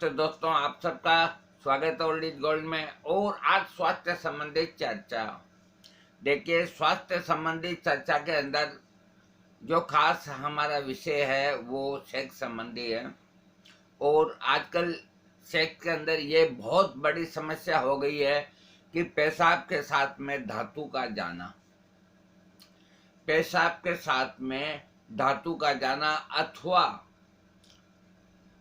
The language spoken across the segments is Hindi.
नमस्ते दोस्तों, आप सबका स्वागत है ओल्ड इज गोल्ड में। और आज स्वास्थ्य संबंधित चर्चा। देखिए, स्वास्थ्य संबंधित चर्चा के अंदर जो खास हमारा विषय है वो सेक्स संबंधी है। और आजकल सेक्स के अंदर ये बहुत बड़ी समस्या हो गई है कि पेशाब के साथ में धातु का जाना, पेशाब के साथ में धातु का जाना अथवा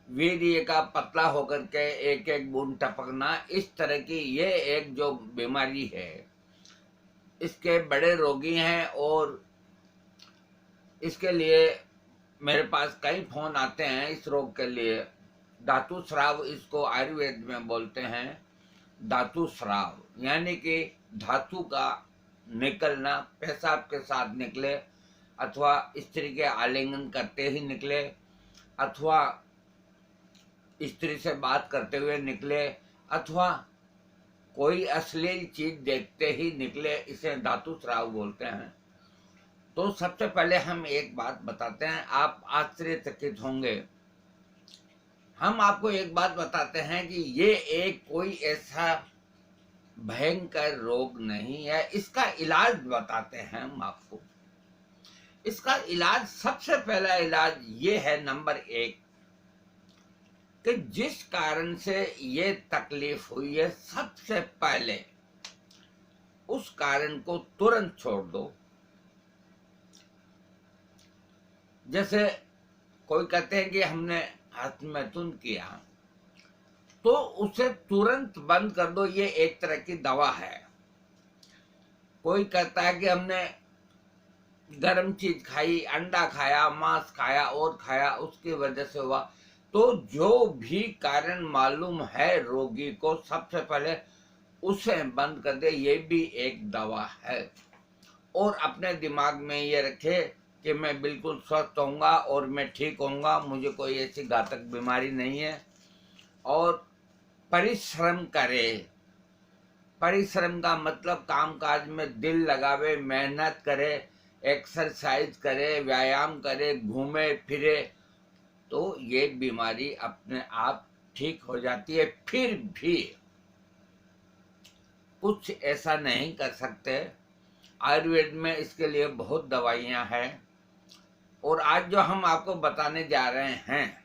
वीर्य का पतला होकर के एक एक बूंद टपकना, इस तरह की ये एक जो बीमारी है, इसके बड़े रोगी हैं। और इसके लिए मेरे पास कई फोन आते हैं इस रोग के लिए। धातु स्राव, इसको आयुर्वेद में बोलते हैं धातु स्राव, यानी कि धातु का निकलना, पेशाब के साथ निकले अथवा स्त्री के आलिंगन करते ही निकले अथवा स्त्री से बात करते हुए निकले अथवा कोई अश्लील चीज देखते ही निकले, इसे धातु स्राव बोलते हैं। तो सबसे पहले हम एक बात बताते हैं, आप आश्चर्यचकित होंगे। हम आपको एक बात बताते हैं कि ये एक कोई ऐसा भयंकर रोग नहीं है। इसका इलाज बताते हैं हम आपको। इसका इलाज, सबसे पहला इलाज ये है, नंबर 1, कि जिस कारण से ये तकलीफ हुई है, सबसे पहले उस कारण को तुरंत छोड़ दो। जैसे कोई कहते हैं कि हमने हस्तमैथुन किया, तो उसे तुरंत बंद कर दो, ये एक तरह की दवा है। कोई कहता है कि हमने गर्म चीज खाई, अंडा खाया, मांस खाया और खाया, उसकी वजह से हुआ। तो जो भी कारण मालूम है रोगी को, सबसे पहले उसे बंद कर दे, ये भी एक दवा है। और अपने दिमाग में ये रखे कि मैं बिल्कुल स्वस्थ होऊंगा और मैं ठीक होऊंगा, मुझे कोई ऐसी घातक बीमारी नहीं है। और परिश्रम करे। परिश्रम का मतलब कामकाज में दिल लगावे, मेहनत करे, एक्सरसाइज करे, व्यायाम करे, घूमे फिरे, तो ये बीमारी अपने आप ठीक हो जाती है। फिर भी कुछ ऐसा नहीं कर सकते। आयुर्वेद में इसके लिए बहुत दवाइयां हैं। और आज जो हम आपको बताने जा रहे हैं,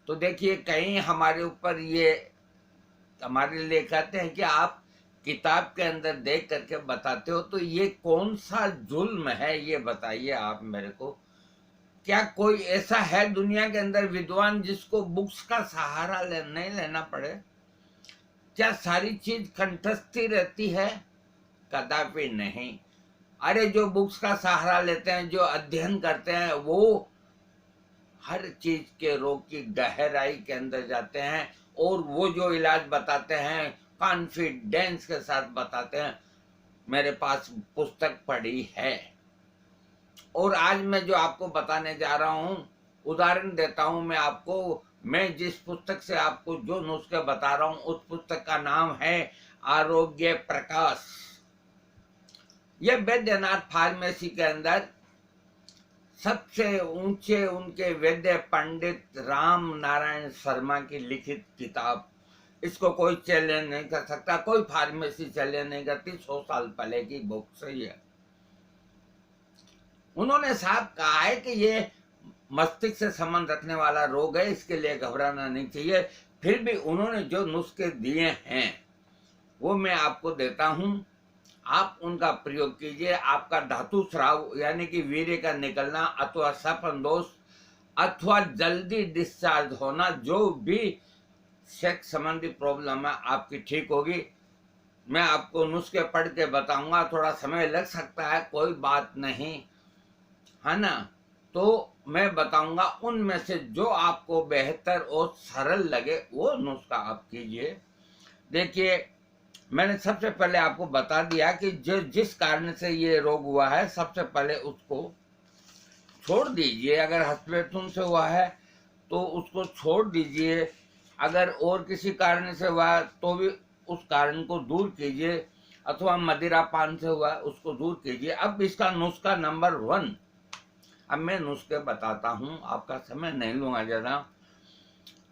तो देखिए, कहीं हमारे ऊपर ये हमारे लिए कहते हैं कि आप किताब के अंदर देख करके बताते हो, तो ये कौन सा जुल्म है, ये बताइए आप मेरे को। क्या कोई ऐसा है दुनिया के अंदर विद्वान जिसको बुक्स का सहारा नहीं लेना पड़े? क्या सारी चीज कंठस्थी रहती है? कदापि नहीं। अरे, जो बुक्स का सहारा लेते हैं, जो अध्ययन करते हैं, वो हर चीज के रोग की गहराई के अंदर जाते हैं और वो जो इलाज बताते हैं कॉन्फिडेंस के साथ बताते हैं। मेरे पास पुस्तक पढ़ी है। और आज मैं जो आपको बताने जा रहा हूं, उदाहरण देता हूं मैं आपको। मैं जिस पुस्तक से आपको जो नुस्खे बता रहा हूं, उस पुस्तक का नाम है आरोग्य प्रकाश। यह वैद्यनाथ फार्मेसी के अंदर सबसे ऊंचे उनके वैद्य पंडित राम नारायण शर्मा की लिखित किताब। इसको कोई चैलेंज नहीं कर सकता, कोई फार्मेसी चैलेंज नहीं करती। 100 साल पहले की बुक सही है। उन्होंने साफ कहा है कि ये मस्तिष्क से संबंध रखने वाला रोग है, इसके लिए घबराना नहीं चाहिए। फिर भी उन्होंने जो नुस्खे दिए हैं वो मैं आपको देता हूं, आप उनका प्रयोग कीजिए। आपका धातु स्राव यानी कि वीर्य का निकलना अथवा सपन दोष अथवा जल्दी डिस्चार्ज होना, जो भी सेक्स संबंधी प्रॉब्लम है, आपकी ठीक होगी। मैं आपको नुस्खे पढ़ के बताऊंगा, थोड़ा समय लग सकता है, कोई बात नहीं, है ना। तो मैं बताऊंगा, उनमें से जो आपको बेहतर और सरल लगे वो नुस्खा आप कीजिए। देखिए, मैंने सबसे पहले आपको बता दिया कि जो जिस कारण से ये रोग हुआ है, सबसे पहले उसको छोड़ दीजिए। अगर हस्तमैथुन से हुआ है तो उसको छोड़ दीजिए। अगर और किसी कारण से हुआ है तो भी उस कारण को दूर कीजिए, अथवा मदिरा पान से हुआ है उसको दूर कीजिए। अब इसका नुस्खा नंबर 1, अब मैं नुस्खे बताता हूं, आपका समय नहीं लूंगा ज़्यादा।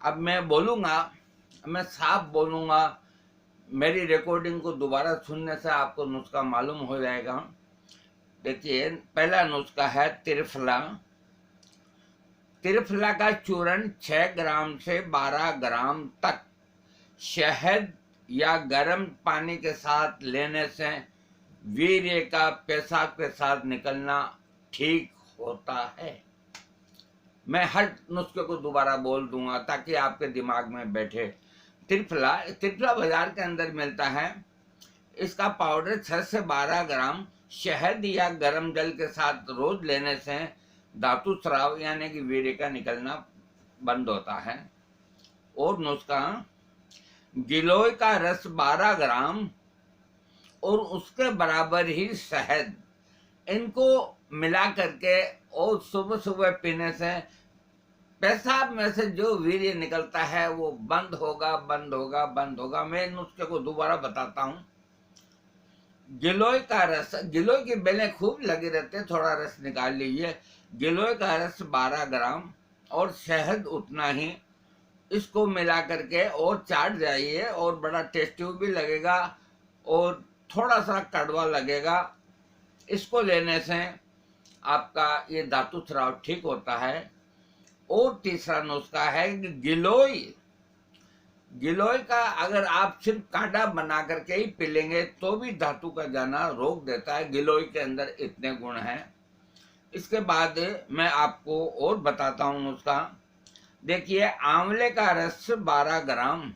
अब मैं बोलूँगा, मैं साफ बोलूँगा, मेरी रिकॉर्डिंग को दोबारा सुनने से आपको नुस्खा मालूम हो जाएगा। देखिए, पहला नुस्खा है त्रिफला। त्रिफला का चूर्ण 6 ग्राम से 12 ग्राम तक शहद या गर्म पानी के साथ लेने से वीर्य का पेशाब के साथ निकलना ठीक होता है। मैं हर नुस्खे को दोबारा बोल दूंगा ताकि आपके दिमाग में बैठे। त्रिफला बाजार के अंदर मिलता है। इसका पाउडर 6 से 12 ग्राम शहद या गर्म जल के साथ रोज लेने से धातु स्राव यानी कि वीर्य का निकलना बंद होता है। और नुस्खा गिलोय का रस 12 ग्राम और उसके बराबर ही शहद, इनको मिला करके और सुबह सुबह पीने से पेशाब में से जो वीर्य निकलता है वो बंद होगा, बंद होगा, बंद होगा। मैं नुस्खे को दोबारा बताता हूँ। गिलोय का रस, गिलोय की बेलें खूब लगी रहते हैं, थोड़ा रस निकाल लीजिए। गिलोय का रस 12 ग्राम और शहद उतना ही, इसको मिला करके और चाट जाइए और बड़ा टेस्टी भी लगेगा और थोड़ा सा कड़वा लगेगा। इसको लेने से आपका ये धातु स्राव ठीक होता है। और तीसरा नुस्खा है कि गिलोय का अगर आप सिर्फ काढ़ा बना करके ही पी लेंगे तो भी धातु का जाना रोक देता है। गिलोय के अंदर इतने गुण हैं। इसके बाद मैं आपको और बताता हूँ नुस्खा। देखिए, आंवले का रस 12 ग्राम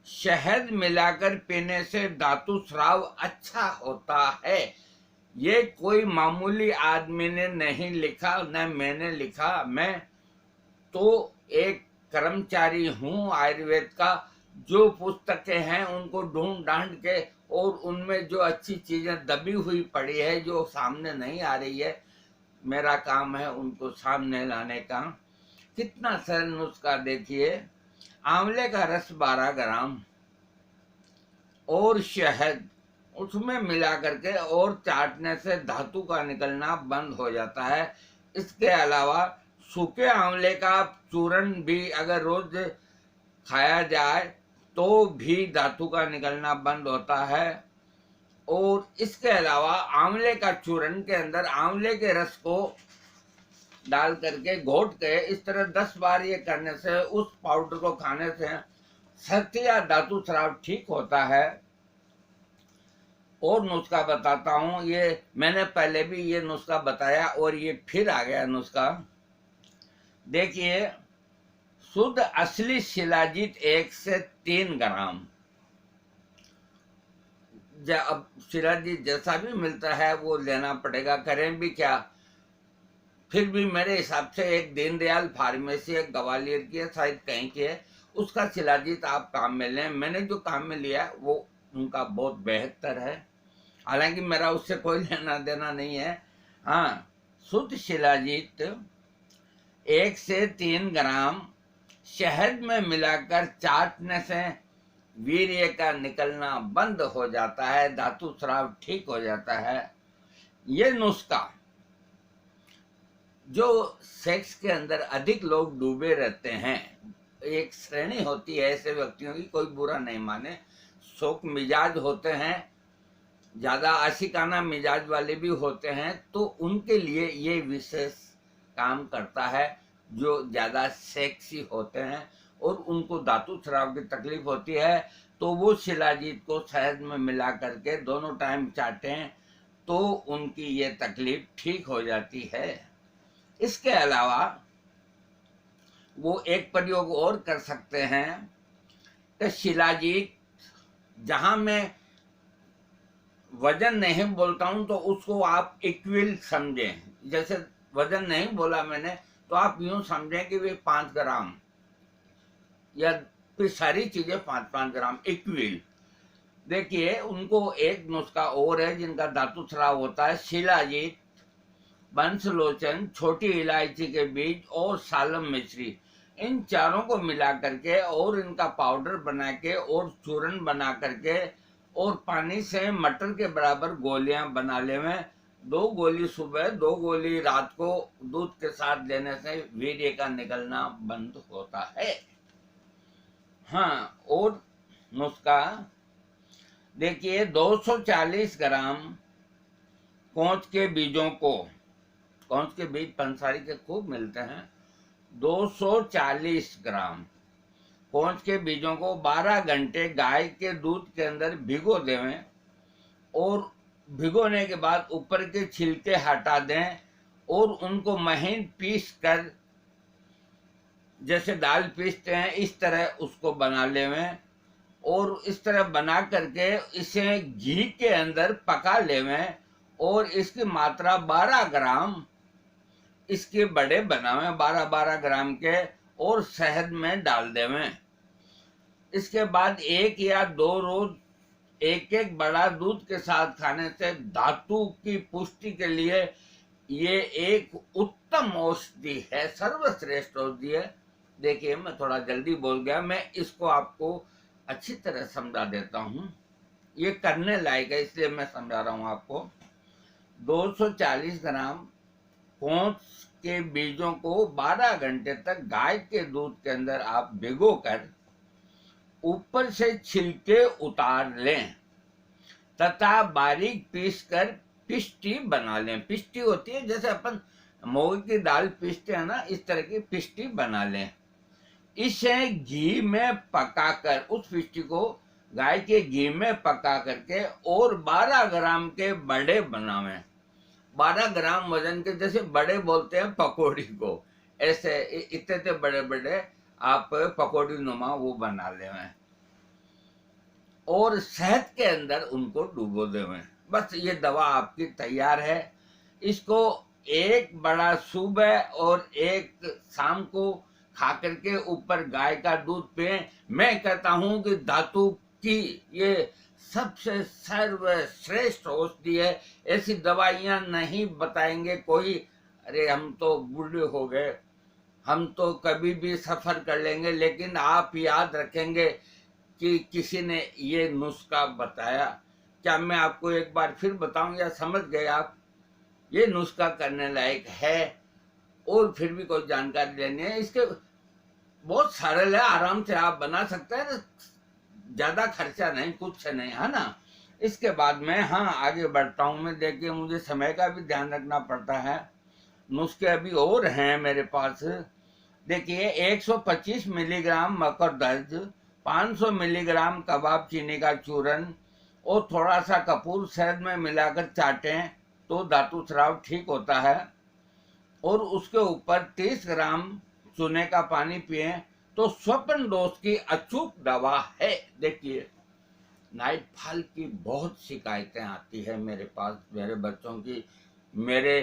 शहद मिलाकर पीने से धातु स्राव अच्छा होता है। ये कोई मामूली आदमी ने नहीं लिखा, न मैंने लिखा। मैं तो एक कर्मचारी हूँ आयुर्वेद का। जो पुस्तकें हैं उनको ढूंढ ढांड के और उनमें जो अच्छी चीजें दबी हुई पड़ी है जो सामने नहीं आ रही है, मेरा काम है उनको सामने लाने का। कितना सरल नुस्खा देखिए। आंवले का रस 12 ग्राम और शहद उसमें मिला करके और चाटने से धातु का निकलना बंद हो जाता है। इसके अलावा सूखे आंवले का चूर्ण भी अगर रोज खाया जाए तो भी धातु का निकलना बंद होता है। और इसके अलावा आंवले का चूर्ण के अंदर आंवले के रस को डाल करके घोट के इस तरह 10 बार ये करने से, उस पाउडर को खाने से सख्त या धातु स्राव ठीक होता है। और नुस्खा बताता हूँ, ये मैंने पहले भी ये नुस्खा बताया और ये फिर आ गया नुस्खा। देखिए, शुद्ध असली शिलाजीत 1 से 3 ग्राम। अब शिलाजीत जैसा भी मिलता है वो लेना पड़ेगा, करें भी क्या। फिर भी मेरे हिसाब से एक दीनदयाल फार्मेसी, एक ग्वालियर की है, शायद कहीं की है, उसका शिलाजीत आप काम में लें। मैंने जो काम में लिया वो उनका बहुत बेहतर है, हालांकि मेरा उससे कोई लेना देना नहीं है। हाँ, शुद्ध शिलाजीत 1 से 3 ग्राम शहद में मिलाकर चाटने से वीर्य का निकलना बंद हो जाता है, धातु स्राव ठीक हो जाता है। ये नुस्खा जो सेक्स के अंदर अधिक लोग डूबे रहते हैं, एक श्रेणी होती है ऐसे व्यक्तियों की, कोई बुरा नहीं माने, शौक मिजाज होते हैं, ज्यादा आशिकाना मिजाज वाले भी होते हैं, तो उनके लिए ये विशेष काम करता है। जो ज्यादा सेक्सी होते हैं और उनको धातु स्राव की तकलीफ होती है तो वो शिलाजीत को शहद में मिला करके दोनों टाइम चाटें तो उनकी ये तकलीफ ठीक हो जाती है। इसके अलावा वो एक प्रयोग और कर सकते हैं कि शिलाजीत, जहां मैं वजन नहीं बोलता हूं तो उसको आप इक्विल समझें। जैसे वजन नहीं बोला मैंने तो आप यूं समझें कि वे 5 ग्राम या फिर सारी चीजें 5-5 ग्राम इक्विल। देखिए, उनको एक नुस्खा और है जिनका धातु स्राव होता है। शिलाजीत, बंसलोचन, छोटी इलायची के बीज और सालम मिश्री, इन चारों को मिला करके और इनका पाउडर बना के और चूर्ण बना करके और पानी से मटर के बराबर गोलियां बना लेवें 2 गोली सुबह 2 गोली रात को दूध के साथ लेने से वीर्य का निकलना बंद होता है। हाँ, और नुस्खा देखिए, 240 ग्राम कोंच के बीजों को, कोंच के बीज पंसारी के खूब मिलते हैं, 240 ग्राम कोंच के बीजों को 12 घंटे गाय के दूध के अंदर भिगो देवें और भिगोने के बाद ऊपर के छिलके हटा दें और उनको महीन पीस कर, जैसे दाल पीसते हैं इस तरह उसको बना लेवें और इस तरह बना करके इसे घी के अंदर पका लेवें और इसकी मात्रा 12 ग्राम इसके बड़े बनावें, 12-12 ग्राम के, और शहद में डाल देवें। इसके बाद 1 या 2 रोज एक बड़ा दूध के साथ खाने से धातु की पुष्टि के लिए ये एक उत्तम औषधि है, सर्वश्रेष्ठ औषधि है। देखिए, मैं थोड़ा जल्दी बोल गया, मैं इसको आपको अच्छी तरह समझा देता हूँ। ये करने लायक है इसलिए मैं समझा रहा हूँ आपको। 240 ग्राम कोंच के बीजों को 12 घंटे तक गाय के दूध के अंदर आप भिगो कर ऊपर से छिलके उतार लें तथा बारीक पीस कर पिष्टी बना लें। पिष्टी होती है जैसे अपन मूंग की दाल पीसते हैं ना, इस तरह की पिष्टी बना लें। इसे घी में पकाकर, उस पिष्टी को गाय के घी में पका करके और 12 ग्राम के बड़े बनावें। 12 ग्राम वजन के, जैसे बड़े बोलते हैं पकौड़ी को, ऐसे इतने बड़े बड़े आप पकौड़ी नुमा वो बना लेवें और शहद के अंदर उनको डुबो देवें। बस ये दवा आपकी तैयार है। इसको एक बड़ा सुबह और एक शाम को खा करके ऊपर गाय का दूध पिए। मैं कहता हूं कि धातु की ये सबसे सर्वश्रेष्ठ औषधि है। ऐसी दवाइयां नहीं बताएंगे कोई, अरे हम तो बूढ़े हो गए, हम तो कभी भी सफर कर लेंगे, लेकिन आप याद रखेंगे कि किसी ने ये नुस्खा बताया। क्या मैं आपको एक बार फिर बताऊं या समझ गए आप? ये नुस्खा करने लायक है और फिर भी कोई जानकारी लेनी है, इसके बहुत सरल है, आराम से आप बना सकते हैं, ज्यादा खर्चा नहीं, कुछ नहीं, है ना। इसके बाद में हाँ आगे बढ़ता हूं मैं। देखिए, मुझे समय का भी ध्यान रखना पड़ता है। नुस्खे अभी और हैं मेरे पास। देखिए, 125 मिलीग्राम मकरदर्ज, 500 मिलीग्राम कबाब चीनी का चूरन और थोड़ा सा कपूर शहद में मिलाकर चाटें तो धातु स्राव ठीक होता है। और उसके ऊपर 30 ग्राम चूने का पानी पिए तो स्वप्न दोष की अचूक दवा है। देखिए, नाइट फॉल की बहुत शिकायतें आती है मेरे पास, मेरे बच्चों की। मेरे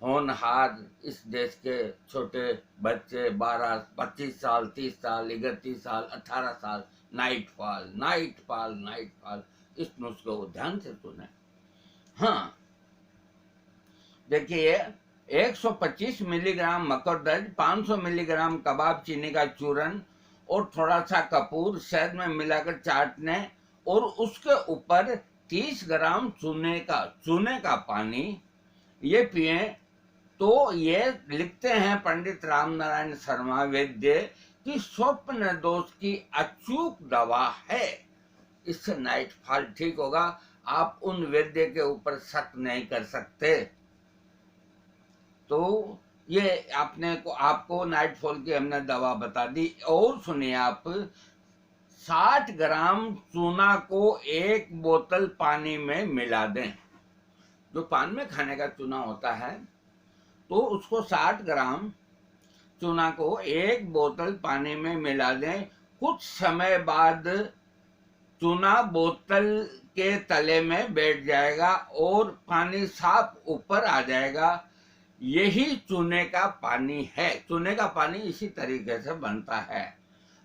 होनहार इस देश के छोटे बच्चे 12, 25 साल, 30 साल, 31 साल, 18 साल, night fall, night fall, night fall, इस नुस्खे को ध्यान से सुने। हाँ, देखिए, 125 मिलीग्राम मकरदर्ज, 500 मिलीग्राम कबाब चीनी का चूरन और थोड़ा सा कपूर शहद में मिलाकर चाटने और उसके ऊपर 30 ग्राम चूने का पानी ये पिए तो ये लिखते हैं पंडित रामनारायण शर्मा वैद्य कि स्वप्न दोष की अचूक दवा है। इससे नाइट फॉल ठीक होगा। आप उन वैद्य के ऊपर शक नहीं कर सकते। तो ये आपको नाइट फॉल की हमने दवा बता दी। और सुनिए आप, 60 ग्राम चूना को 1 बोतल पानी में मिला दें। जो पान में खाने का चूना होता है तो उसको 60 ग्राम चूना को 1 बोतल पानी में मिला दें। कुछ समय बाद चूना बोतल के तले में बैठ जाएगा और पानी साफ ऊपर आ जाएगा। यही चूने का पानी है। चूने का पानी इसी तरीके से बनता है।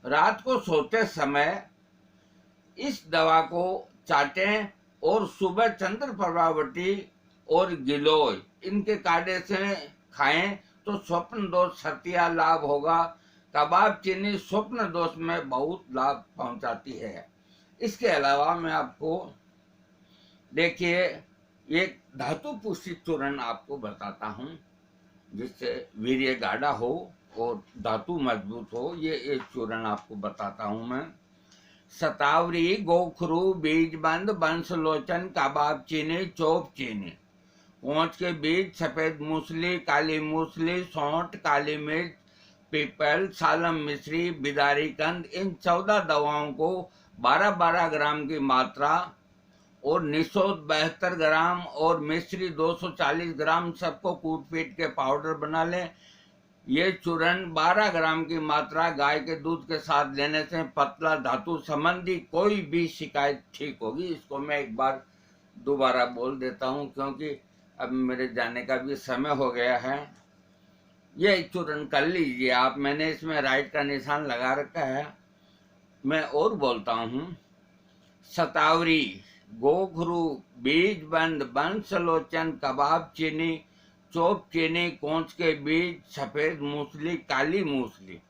रात को सोते समय इस दवा को चाटें और सुबह चंद्र प्रभावती और गिलोय इनके काढ़े से खाएं तो स्वप्न दोष सत्या लाभ होगा। कबाब चीनी स्वप्न दोष में बहुत लाभ पहुंचाती है। इसके अलावा मैं आपको, देखिए, एक धातु पुष्टित चूर्ण आपको बताता हूँ, जिससे वीर्य गाढ़ा हो और धातु मजबूत हो। ये एक चूर्ण आपको बताता हूँ मैं। शतावरी, गोखरू, बीजबंद, बंसलोचन, कबाब चीनी, चोप चीनी, पोंछ के बीज, सफेद मूसली, काली मूसली, सौंठ, काली मिर्च, पीपल, सालम मिश्री, बिदारी कंद, इन 14 दवाओं को 12-12 ग्राम की मात्रा और निशोद 72 ग्राम और मिश्री 240 ग्राम सबको कूट पीट के पाउडर बना लें। ये चूर्ण 12 ग्राम की मात्रा गाय के दूध के साथ लेने से पतला धातु संबंधी कोई भी शिकायत ठीक होगी। इसको मैं एक बार दोबारा बोल देता हूँ, क्योंकि अब मेरे जाने का भी समय हो गया है। ये चूर्ण कर लीजिए आप, मैंने इसमें राइट का निशान लगा रखा है। मैं और बोलता हूँ, शतावरी, गोखरू, बीजबंद, बंसलोचन, कबाब चीनी, चोप चीनी, कोंच के बीज, सफेद मूसली, काली मूसली,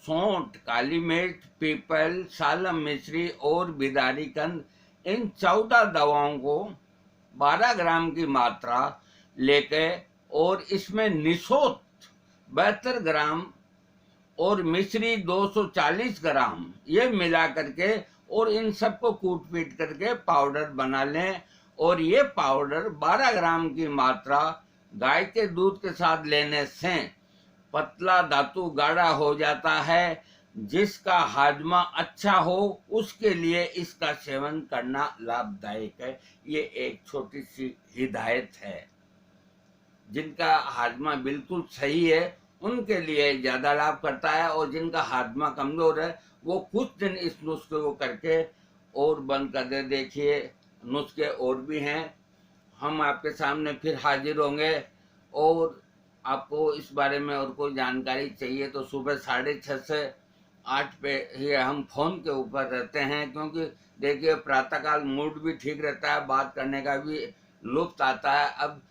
सौंठ, काली मिर्च, पीपल, सालम मिश्री और बिदारी कंद, इन 14 दवाओं को 12 ग्राम की मात्रा लेके और इसमें निशोत 72 ग्राम और मिश्री 240 ग्राम ये मिला करके और इन सबको कूट पीट करके पाउडर बना लें। और ये पाउडर 12 ग्राम की मात्रा गाय के दूध के साथ लेने से पतला धातु गाढ़ा हो जाता है। जिसका हाजमा अच्छा हो उसके लिए इसका सेवन करना लाभदायक है। ये एक छोटी सी हिदायत है। जिनका हाजमा बिल्कुल सही है उनके लिए ज्यादा लाभ करता है, और जिनका हाजमा कमजोर है वो कुछ दिन इस नुस्खे को करके और बंद कर दे। देखिए नुस्खे और भी हैं, हम आपके सामने फिर हाजिर होंगे। और आपको इस बारे में और कोई जानकारी चाहिए तो सुबह 6:30 से 8 पे ही हम फोन के ऊपर रहते हैं, क्योंकि देखिए प्रातःकाल मूड भी ठीक रहता है, बात करने का भी लुत्फ आता है। अब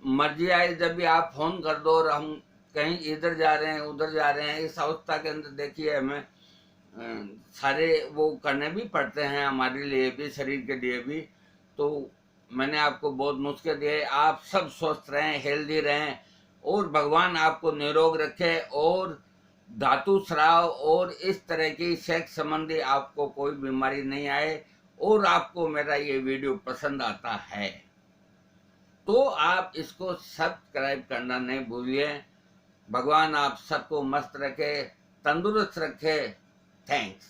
मर्जी आए जब भी आप फोन कर दो, और हम कहीं इधर जा रहे हैं उधर जा रहे हैं, इस अवस्था के अंदर देखिए हमें सारे वो करने भी पड़ते हैं, हमारे लिए भी, शरीर के लिए भी। तो मैंने आपको बहुत नुस्खे दिए। आप सब स्वस्थ रहें, हेल्दी रहें, और भगवान आपको निरोग रखे, और धातु स्राव और इस तरह की सेक्स संबंधी आपको कोई बीमारी नहीं आए। और आपको मेरा ये वीडियो पसंद आता है तो आप इसको सब्सक्राइब करना नहीं भूलिए। भगवान आप सबको मस्त रखे, तंदुरुस्त रखे। थैंक्स।